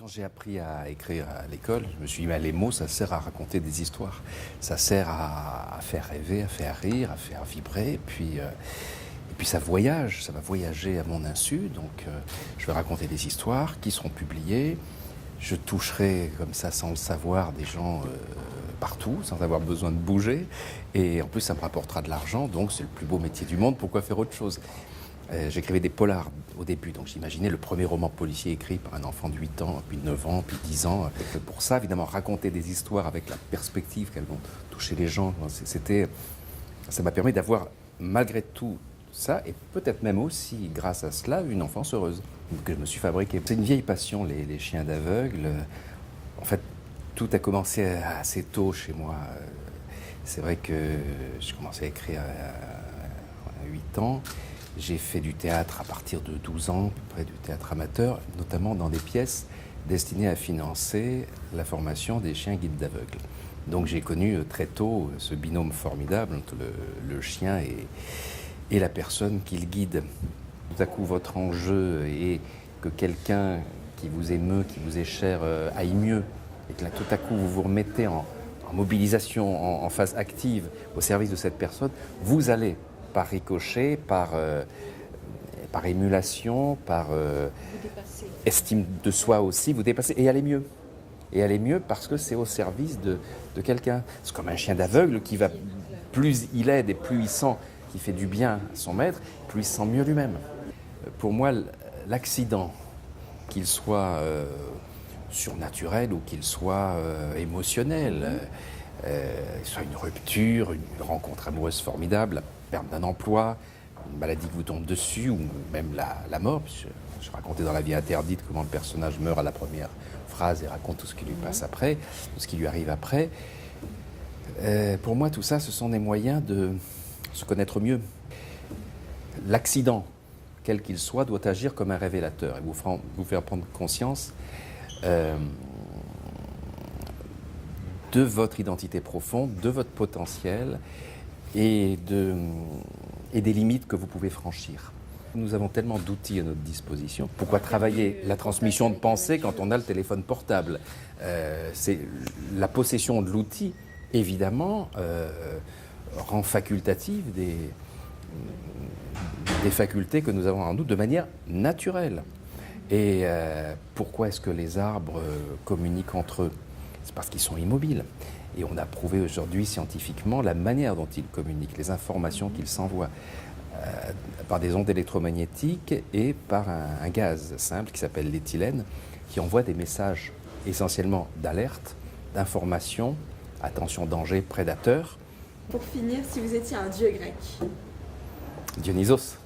Quand j'ai appris à écrire à l'école, je me suis dit, mais les mots, ça sert à raconter des histoires. Ça sert à faire rêver, à faire rire, à faire vibrer. Et puis ça voyage, ça va voyager à mon insu. Donc je vais raconter des histoires qui seront publiées. Je toucherai comme ça, sans le savoir, des gens partout, sans avoir besoin de bouger. Et en plus, ça me rapportera de l'argent. Donc c'est le plus beau métier du monde. Pourquoi faire autre chose ? J'écrivais des polars au début, donc j'imaginais le premier roman policier écrit par un enfant de 8 ans, puis 9 ans, puis 10 ans. Pour ça, évidemment, raconter des histoires avec la perspective qu'elles vont toucher les gens, ça m'a permis d'avoir, malgré tout ça, et peut-être même aussi, grâce à cela, une enfance heureuse que je me suis fabriquée. C'est une vieille passion, les chiens d'aveugles. En fait, tout a commencé assez tôt chez moi. C'est vrai que j'ai commencé à écrire à 8 ans. J'ai fait du théâtre à partir de 12 ans, à peu près du théâtre amateur, notamment dans des pièces destinées à financer la formation des chiens guides d'aveugles. Donc j'ai connu très tôt ce binôme formidable entre le chien et la personne qui le guide. Tout à coup, votre enjeu est que quelqu'un qui vous émeut, qui vous est cher, aille mieux. Et que là, tout à coup, vous vous remettez en mobilisation, en phase active au service de cette personne. Vous allez, par ricochet, par émulation, par estime de soi aussi, vous dépassez et aller mieux. Et aller mieux parce que c'est au service de quelqu'un. C'est comme un chien d'aveugle qui va, plus il aide et plus il sent qu'il fait du bien à son maître, plus il se sent mieux lui-même. Pour moi, l'accident, qu'il soit surnaturel ou qu'il soit émotionnel, soit une rupture, une rencontre amoureuse formidable, la perte d'un emploi, une maladie qui vous tombe dessus, ou même la mort. Je racontais dans La vie interdite comment le personnage meurt à la première phrase et raconte tout ce qui lui passe après, tout ce qui lui arrive après. Pour moi, tout ça, ce sont des moyens de se connaître mieux. L'accident, quel qu'il soit, doit agir comme un révélateur et vous faire prendre conscience de votre identité profonde, de votre potentiel et des limites que vous pouvez franchir. Nous avons tellement d'outils à notre disposition. Pourquoi travailler la transmission de pensée quand on a le téléphone portable ? C'est la possession de l'outil, évidemment, rend facultative des facultés que nous avons en nous de manière naturelle. Et pourquoi est-ce que les arbres communiquent entre eux ? C'est parce qu'ils sont immobiles. Et on a prouvé aujourd'hui scientifiquement la manière dont ils communiquent, les informations qu'ils s'envoient, par des ondes électromagnétiques et par un gaz simple qui s'appelle l'éthylène, qui envoie des messages essentiellement d'alerte, d'information, attention, danger, prédateur. Pour finir, si vous étiez un dieu grec. Dionysos.